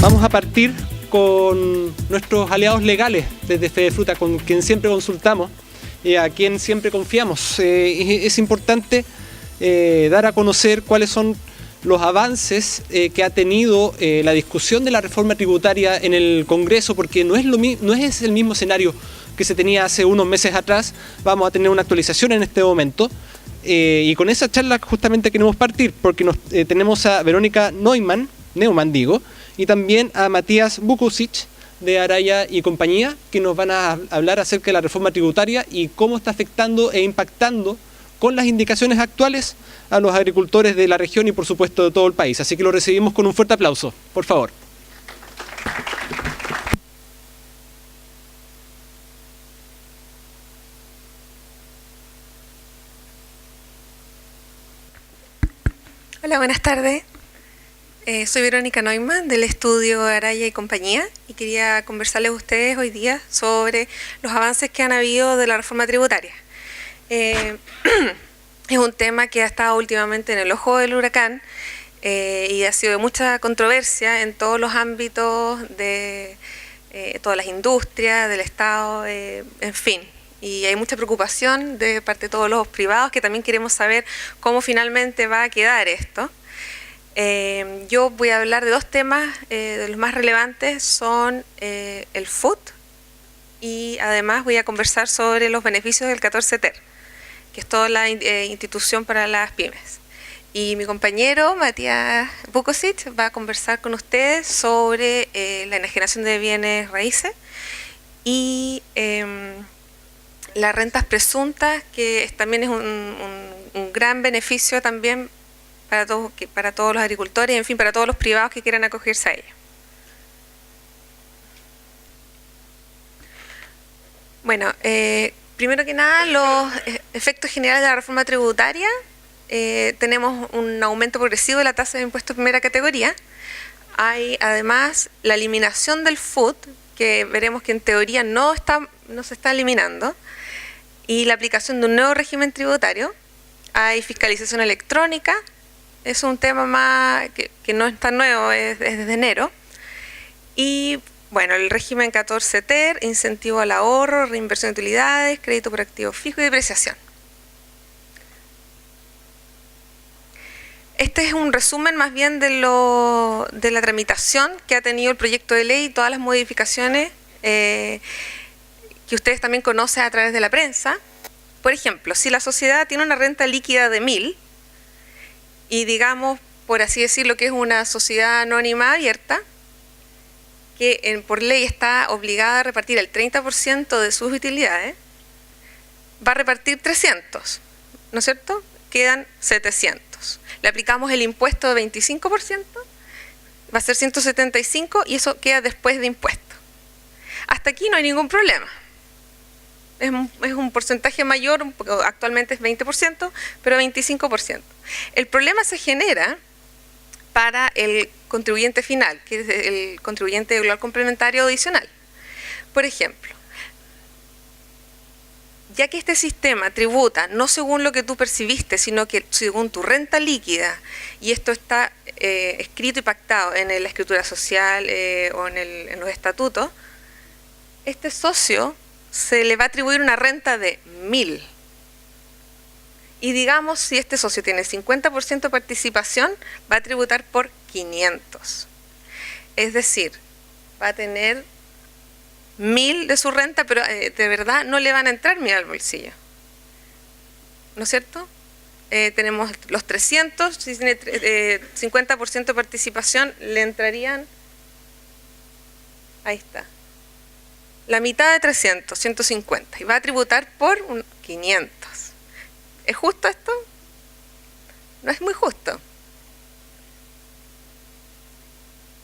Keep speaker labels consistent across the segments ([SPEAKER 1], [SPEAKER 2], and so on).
[SPEAKER 1] Vamos a partir con nuestros aliados legales desde Fedefruta, con quien siempre consultamos y a quien siempre confiamos. Es importante dar a conocer cuáles son los avances que ha tenido la discusión de la reforma tributaria en el Congreso, porque no es el mismo escenario que se tenía hace unos meses atrás. Vamos a tener una actualización en este momento y con esa charla justamente queremos partir, porque tenemos a Verónica Neumann y también a Matías Vukusic de Araya y compañía, que nos van a hablar acerca de la reforma tributaria y cómo está afectando e impactando con las indicaciones actuales a los agricultores de la región y por supuesto de todo el país. Así que lo recibimos con un fuerte aplauso, por favor.
[SPEAKER 2] Hola, buenas tardes. Soy Verónica Neumann del estudio Araya y compañía y quería conversarles a ustedes hoy día sobre los avances que han habido de la reforma tributaria. Es un tema que ha estado últimamente en el ojo del huracán y ha sido de mucha controversia en todos los ámbitos de todas las industrias, del Estado, en fin. Y hay mucha preocupación de parte de todos los privados que también queremos saber cómo finalmente va a quedar esto. Yo voy a hablar de dos temas, de los más relevantes son el FUT y además voy a conversar sobre los beneficios del 14 TER, que es toda la institución para las pymes. Y mi compañero Matías Vukusic va a conversar con ustedes sobre la enajenación de bienes raíces y las rentas presuntas, que también es un gran beneficio también para todos los agricultores y en fin, para todos los privados que quieran acogerse a ella. Bueno, primero que nada, los efectos generales de la reforma tributaria. Tenemos un aumento progresivo de la tasa de impuesto de primera categoría. Hay además la eliminación del FUT, que veremos que en teoría no se está eliminando, y la aplicación de un nuevo régimen tributario. Hay fiscalización electrónica. Es un tema más que no es tan nuevo, es desde enero. Y bueno, el régimen 14 TER, incentivo al ahorro, reinversión de utilidades, crédito por activo fijo y depreciación. Este es un resumen más bien de la tramitación que ha tenido el proyecto de ley y todas las modificaciones que ustedes también conocen a través de la prensa. Por ejemplo, si la sociedad tiene una renta líquida de 1.000, y digamos, por así decirlo, que es una sociedad anónima abierta, que por ley está obligada a repartir el 30% de sus utilidades, va a repartir 300, ¿no es cierto? Quedan 700. Le aplicamos el impuesto de 25%, va a ser 175 y eso queda después de impuesto. Hasta aquí no hay ningún problema. Es un porcentaje mayor, actualmente es 20%, pero 25%. El problema se genera para el contribuyente final, que es el contribuyente global complementario adicional. Por ejemplo, ya que este sistema tributa no según lo que tú percibiste, sino que según tu renta líquida, y esto está escrito y pactado en la escritura social o en los estatutos, este socio se le va a atribuir una renta de 1.000. Y digamos, si este socio tiene 50% de participación, va a tributar por 500. Es decir, va a tener 1.000 de su renta, pero de verdad no le van a entrar 1.000 al bolsillo. ¿No es cierto? Tenemos los 300, si tiene 50% de participación, le entrarían, ahí está, la mitad de 300, 150, y va a tributar por 500. ¿Es justo esto? No es muy justo.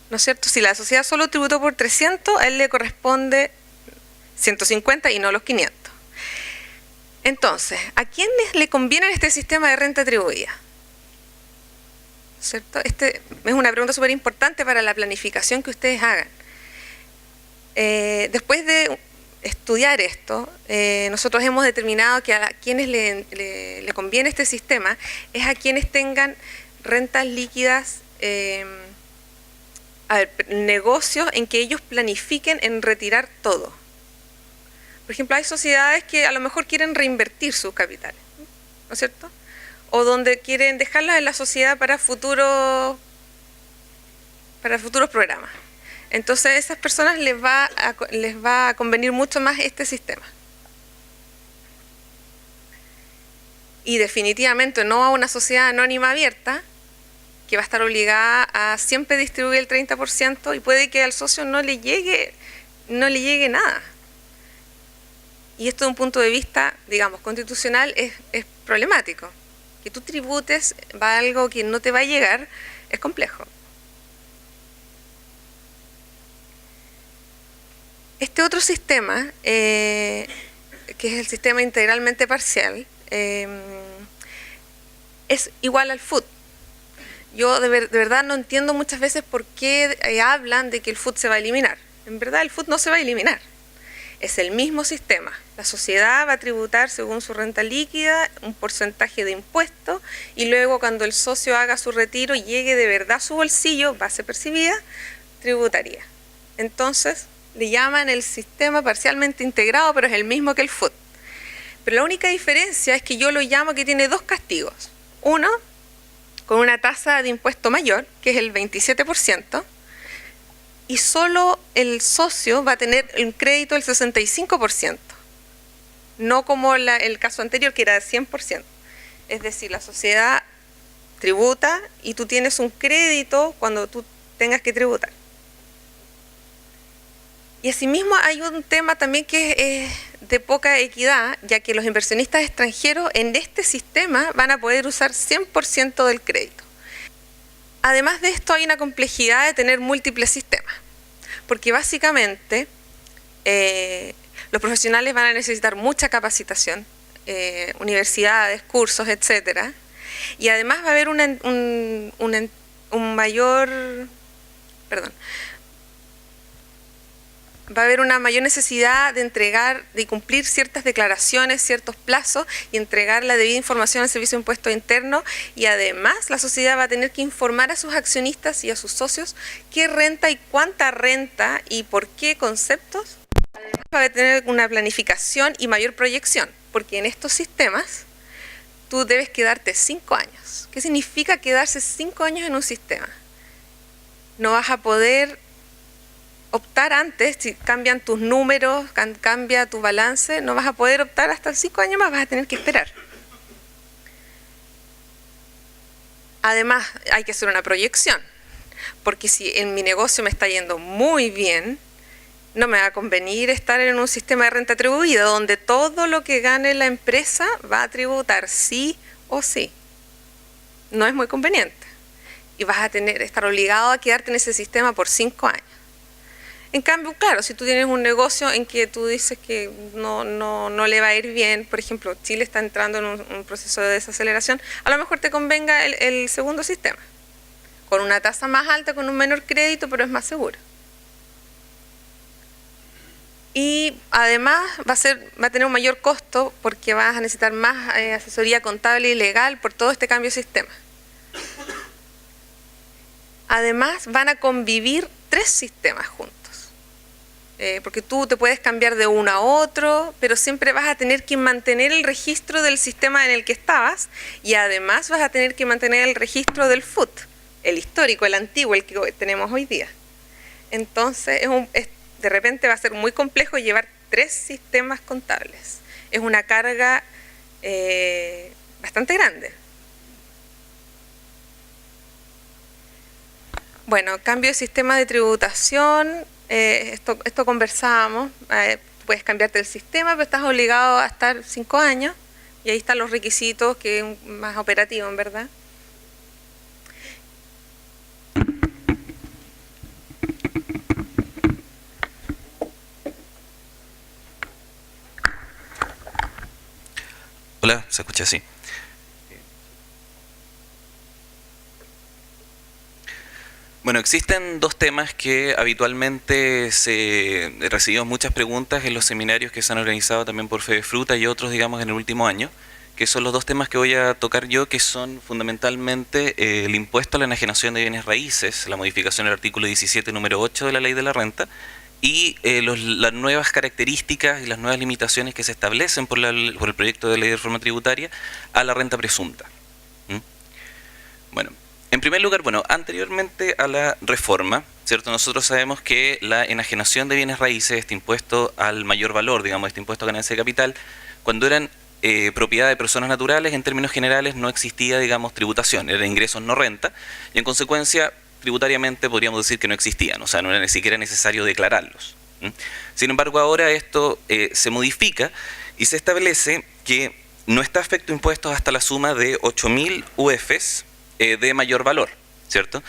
[SPEAKER 2] ¿No es cierto? Si la sociedad solo tributó por 300, a él le corresponde 150 y no los 500. Entonces, ¿a quiénes le conviene este sistema de renta atribuida? ¿Cierto? Este es una pregunta súper importante para la planificación que ustedes hagan. Después de estudiar esto, nosotros hemos determinado que a quienes le conviene este sistema es a quienes tengan rentas líquidas a ver, negocios en que ellos planifiquen en retirar todo. Por ejemplo, hay sociedades que a lo mejor quieren reinvertir sus capitales, ¿no es cierto? O donde quieren dejarlas en la sociedad para futuros programas. Entonces a esas personas les va a convenir mucho más este sistema. Y definitivamente no a una sociedad anónima abierta, que va a estar obligada a siempre distribuir el 30% y puede que al socio no le llegue nada. Y esto de un punto de vista, digamos, constitucional es problemático. Que tú tributes a algo que no te va a llegar es complejo. Este otro sistema, que es el sistema integralmente parcial, es igual al FUT. Yo de verdad no entiendo muchas veces por qué hablan de que el FUT se va a eliminar. En verdad el FUT no se va a eliminar. Es el mismo sistema. La sociedad va a tributar según su renta líquida un porcentaje de impuesto y luego cuando el socio haga su retiro y llegue de verdad a su bolsillo, base percibida, tributaría. Entonces le llaman el sistema parcialmente integrado, pero es el mismo que el FUT. Pero la única diferencia es que yo lo llamo que tiene dos castigos. Uno, con una tasa de impuesto mayor, que es el 27%, y solo el socio va a tener un crédito del 65%, no como el caso anterior que era de 100%. Es decir, la sociedad tributa y tú tienes un crédito cuando tú tengas que tributar. Y asimismo hay un tema también que es de poca equidad, ya que los inversionistas extranjeros en este sistema van a poder usar 100% del crédito. Además de esto hay una complejidad de tener múltiples sistemas, porque básicamente los profesionales van a necesitar mucha capacitación, universidades, cursos, etcétera, y además va a haber va a haber una mayor necesidad de entregar, de cumplir ciertas declaraciones, ciertos plazos y entregar la debida información al Servicio de Impuestos Internos, y además la sociedad va a tener que informar a sus accionistas y a sus socios qué renta y cuánta renta y por qué conceptos. Además va a tener una planificación y mayor proyección, porque en estos sistemas tú debes quedarte 5 años. ¿Qué significa quedarse 5 años en un sistema? No vas a poder optar antes, si cambian tus números, cambia tu balance, no vas a poder optar hasta 5 años más, vas a tener que esperar. Además, hay que hacer una proyección, porque si en mi negocio me está yendo muy bien, no me va a convenir estar en un sistema de renta atribuida, donde todo lo que gane la empresa va a tributar sí o sí. No es muy conveniente. Y vas a estar obligado a quedarte en ese sistema por 5 años. En cambio, claro, si tú tienes un negocio en que tú dices que no le va a ir bien, por ejemplo, Chile está entrando en un proceso de desaceleración, a lo mejor te convenga el segundo sistema, con una tasa más alta, con un menor crédito, pero es más seguro. Y además va a tener un mayor costo porque vas a necesitar más asesoría contable y legal por todo este cambio de sistema. Además van a convivir 3 sistemas juntos. Porque tú te puedes cambiar de uno a otro, pero siempre vas a tener que mantener el registro del sistema en el que estabas y además vas a tener que mantener el registro del FUT, el histórico, el antiguo, el que tenemos hoy día. Entonces, de repente va a ser muy complejo llevar 3 sistemas contables. Es una carga bastante grande. Bueno, cambio de sistema de tributación. Esto conversábamos, puedes cambiarte el sistema, pero estás obligado a estar 5 años, y ahí están los requisitos, que es más operativo, en verdad.
[SPEAKER 3] Hola, se escucha así. Bueno, existen 2 temas que habitualmente recibimos muchas preguntas en los seminarios que se han organizado también por Fedefruta y otros, digamos, en el último año, que son los dos temas que voy a tocar yo, que son fundamentalmente el impuesto a la enajenación de bienes raíces, la modificación del artículo 17, número 8 de la Ley de la Renta, y las nuevas características y las nuevas limitaciones que se establecen por el proyecto de ley de reforma tributaria a la renta presunta. Bueno, en primer lugar, anteriormente a la reforma, ¿cierto? Nosotros sabemos que la enajenación de bienes raíces, este impuesto al mayor valor, digamos, este impuesto a ganancia de capital, cuando eran propiedad de personas naturales, en términos generales no existía, digamos, tributación, eran ingresos no renta, y en consecuencia, tributariamente podríamos decir que no existían, o sea, no era ni siquiera necesario declararlos. Sin embargo, ahora esto se modifica y se establece que no está afecto a impuestos hasta la suma de 8.000 UFs de mayor valor, ¿cierto?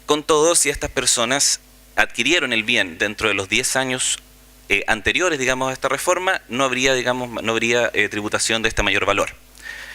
[SPEAKER 3] Con todo, si estas personas adquirieron el bien dentro de los 10 años anteriores, digamos, a esta reforma, no habría tributación de este mayor valor.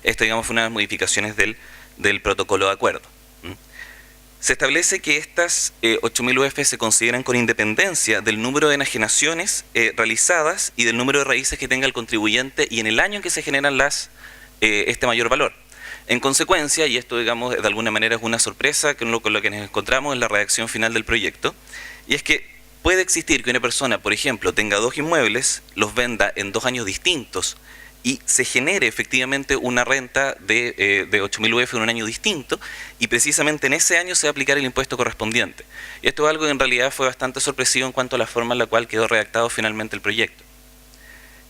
[SPEAKER 3] Esto, digamos, fue una de las modificaciones del protocolo de acuerdo. Se establece que estas 8.000 UF se consideran con independencia del número de enajenaciones realizadas y del número de raíces que tenga el contribuyente y en el año en que se generan este mayor valor. En consecuencia, y esto, digamos, de alguna manera es una sorpresa con lo que nos encontramos en la redacción final del proyecto, y es que puede existir que una persona, por ejemplo, tenga 2 inmuebles, los venda en 2 años distintos y se genere efectivamente una renta de 8.000 UF en un año distinto, y precisamente en ese año se va a aplicar el impuesto correspondiente. Y esto es algo que en realidad fue bastante sorpresivo en cuanto a la forma en la cual quedó redactado finalmente el proyecto.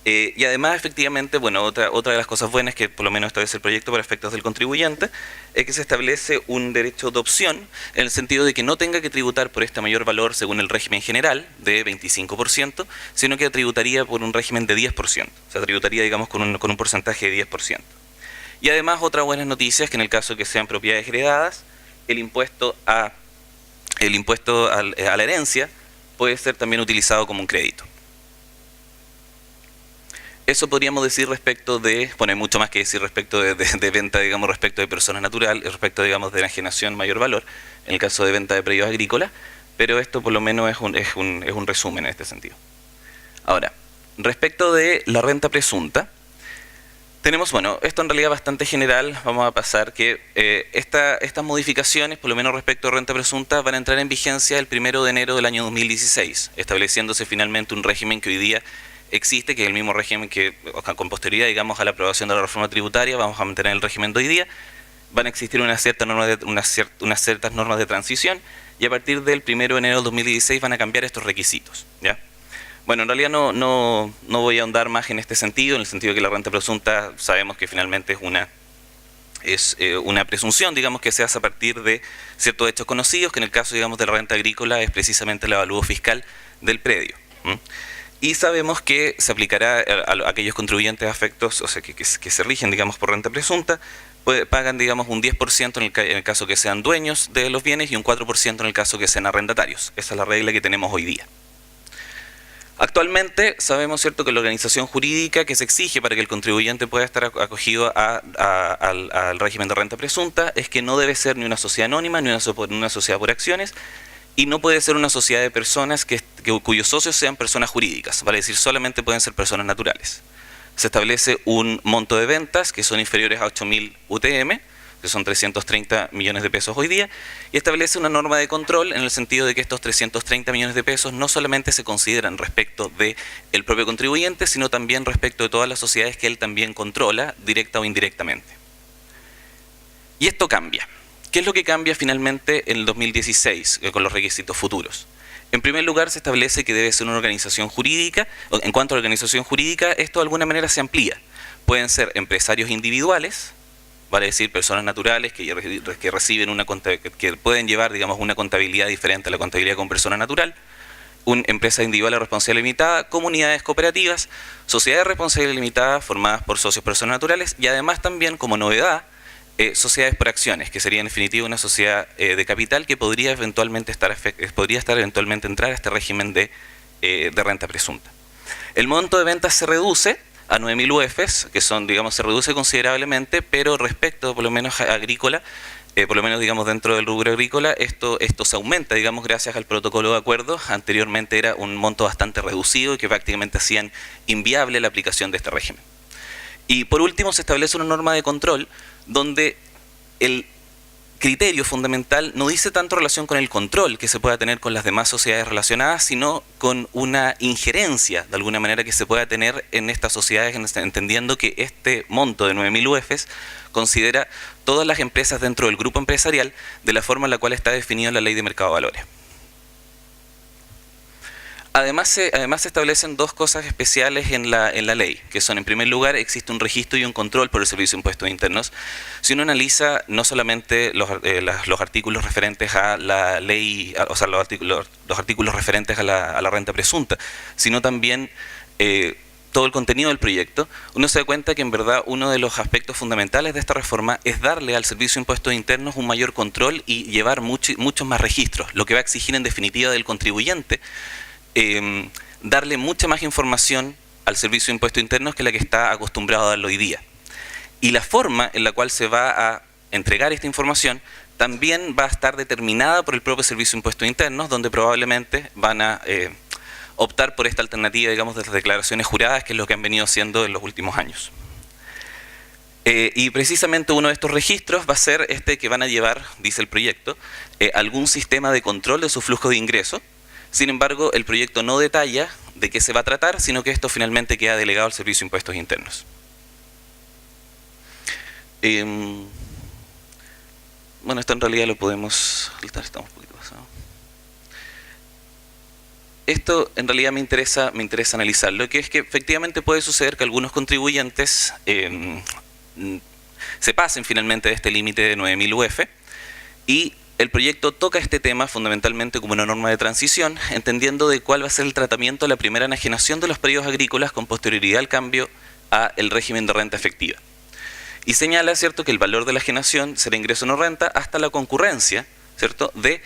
[SPEAKER 3] Y además, efectivamente, otra de las cosas buenas que por lo menos establece el proyecto para efectos del contribuyente es que se establece un derecho de opción en el sentido de que no tenga que tributar por este mayor valor según el régimen general de 25%, sino que tributaría por un régimen de 10%, o sea, tributaría, digamos, con un porcentaje de 10%. Y además, otra buena noticia es que en el caso de que sean propiedades heredadas, el impuesto a la herencia puede ser también utilizado como un crédito. Eso podríamos decir respecto de, hay mucho más que decir respecto de venta, digamos, respecto de personas naturales, respecto, digamos, de enajenación mayor valor, en el caso de venta de predios agrícolas, pero esto por lo menos es un resumen en este sentido. Ahora, respecto de la renta presunta, tenemos, esto en realidad bastante general, vamos a pasar que estas modificaciones, por lo menos respecto a renta presunta, van a entrar en vigencia el 1 de enero del año 2016, estableciéndose finalmente un régimen que hoy día existe, que es el mismo régimen que, con posterioridad, digamos, a la aprobación de la reforma tributaria, vamos a mantener el régimen de hoy día, van a existir unas ciertas normas de transición, y a partir del 1 de enero del 2016 van a cambiar estos requisitos, ¿ya? Bueno, en realidad no voy a ahondar más en este sentido, en el sentido de que la renta presunta sabemos que finalmente es una presunción, digamos, que se hace a partir de ciertos hechos conocidos, que en el caso, digamos, de la renta agrícola es precisamente el avalúo fiscal del predio. Y sabemos que se aplicará a aquellos contribuyentes afectos, o sea, que se rigen, digamos, por renta presunta, pagan, digamos, un 10% en el caso que sean dueños de los bienes y un 4% en el caso que sean arrendatarios. Esa es la regla que tenemos hoy día. Actualmente sabemos, ¿cierto?, que la organización jurídica que se exige para que el contribuyente pueda estar acogido al régimen de renta presunta es que no debe ser ni una sociedad anónima ni una sociedad por acciones, y no puede ser una sociedad de personas cuyos socios sean personas jurídicas, vale decir, solamente pueden ser personas naturales. Se establece un monto de ventas que son inferiores a 8.000 UTM, que son 330 millones de pesos hoy día, y establece una norma de control en el sentido de que estos 330 millones de pesos no solamente se consideran respecto del propio contribuyente, sino también respecto de todas las sociedades que él también controla, directa o indirectamente. Y esto cambia. ¿Qué es lo que cambia finalmente en el 2016 con los requisitos futuros? En primer lugar, se establece que debe ser una organización jurídica. En cuanto a la organización jurídica, esto de alguna manera se amplía. Pueden ser empresarios individuales, vale decir, personas naturales que reciben que pueden llevar, digamos, una contabilidad diferente a la contabilidad con persona natural, una empresa individual de responsabilidad limitada, comunidades cooperativas, sociedades de responsabilidad limitada formadas por socios personas naturales, y además también, como novedad, sociedades por acciones, que sería en definitiva una sociedad de capital que podría eventualmente entrar a este régimen de renta presunta. El monto de ventas se reduce a 9.000 UFs, que son, digamos, se reduce considerablemente, pero respecto, por lo menos, a agrícola, por lo menos, digamos, dentro del rubro agrícola, esto se aumenta, digamos, gracias al protocolo de acuerdo. Anteriormente era un monto bastante reducido y que prácticamente hacían inviable la aplicación de este régimen. Y por último se establece una norma de control donde el criterio fundamental no dice tanto relación con el control que se pueda tener con las demás sociedades relacionadas, sino con una injerencia, de alguna manera, que se pueda tener en estas sociedades, entendiendo que este monto de 9.000 UFs considera todas las empresas dentro del grupo empresarial de la forma en la cual está definido en la Ley de Mercado de Valores. Además se establecen dos cosas especiales en la ley, que son, en primer lugar, existe un registro y un control por el Servicio de Impuestos Internos. Si uno analiza no solamente los artículos referentes a la ley, o sea, los artículos referentes a la renta presunta, sino también todo el contenido del proyecto, uno se da cuenta que en verdad uno de los aspectos fundamentales de esta reforma es darle al Servicio de Impuestos Internos un mayor control y llevar muchos más registros, lo que va a exigir en definitiva del contribuyente darle mucha más información al Servicio de Impuestos Internos que la que está acostumbrado a darlo hoy día. Y la forma en la cual se va a entregar esta información también va a estar determinada por el propio Servicio de Impuestos Internos, donde probablemente van a optar por esta alternativa, digamos, de las declaraciones juradas, que es lo que han venido haciendo en los últimos años. Y precisamente uno de estos registros va a ser este que van a llevar, dice el proyecto, algún sistema de control de su flujo de ingresos. Sin embargo, el proyecto no detalla de qué se va a tratar, sino que esto finalmente queda delegado al Servicio de Impuestos Internos. Bueno, esto en realidad lo podemos saltar, estamos un poquito pasados. Esto en realidad me interesa analizarlo, que es que efectivamente puede suceder que algunos contribuyentes se pasen finalmente de este límite de 9.000 UF, y el proyecto toca este tema fundamentalmente como una norma de transición, entendiendo de cuál va a ser el tratamiento de la primera enajenación de los predios agrícolas con posterioridad al cambio al régimen de renta efectiva. Y señala, ¿cierto?, que el valor de la enajenación será ingreso no renta hasta la concurrencia, ¿cierto?, de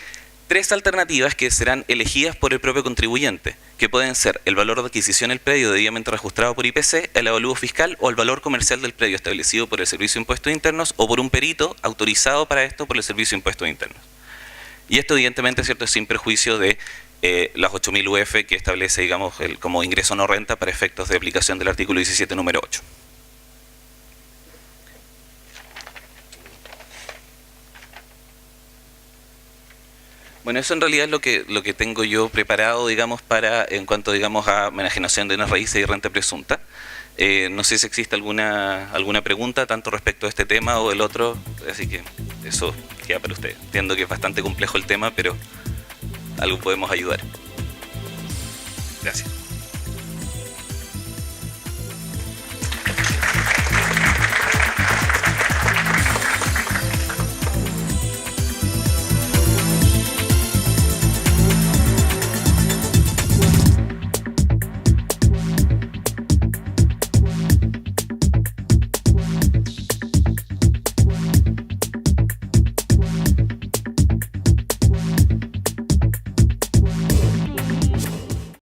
[SPEAKER 3] tres alternativas que serán elegidas por el propio contribuyente, que pueden ser el valor de adquisición del predio debidamente registrado por IPC, el avalúo fiscal o el valor comercial del predio establecido por el Servicio de Impuestos Internos o por un perito autorizado para esto por el Servicio de Impuestos Internos. Y esto evidentemente, ¿cierto?, es sin perjuicio de las 8.000 UF que establece, digamos, como ingreso no renta para efectos de aplicación del artículo 17, número 8. Bueno, eso en realidad es lo que tengo yo preparado, digamos, en cuanto, digamos, a enajenación de bienes raíces y renta presunta. No sé si existe alguna pregunta, tanto respecto a este tema o del otro, así que eso queda para ustedes. Entiendo que es bastante complejo el tema, pero algo podemos ayudar. Gracias.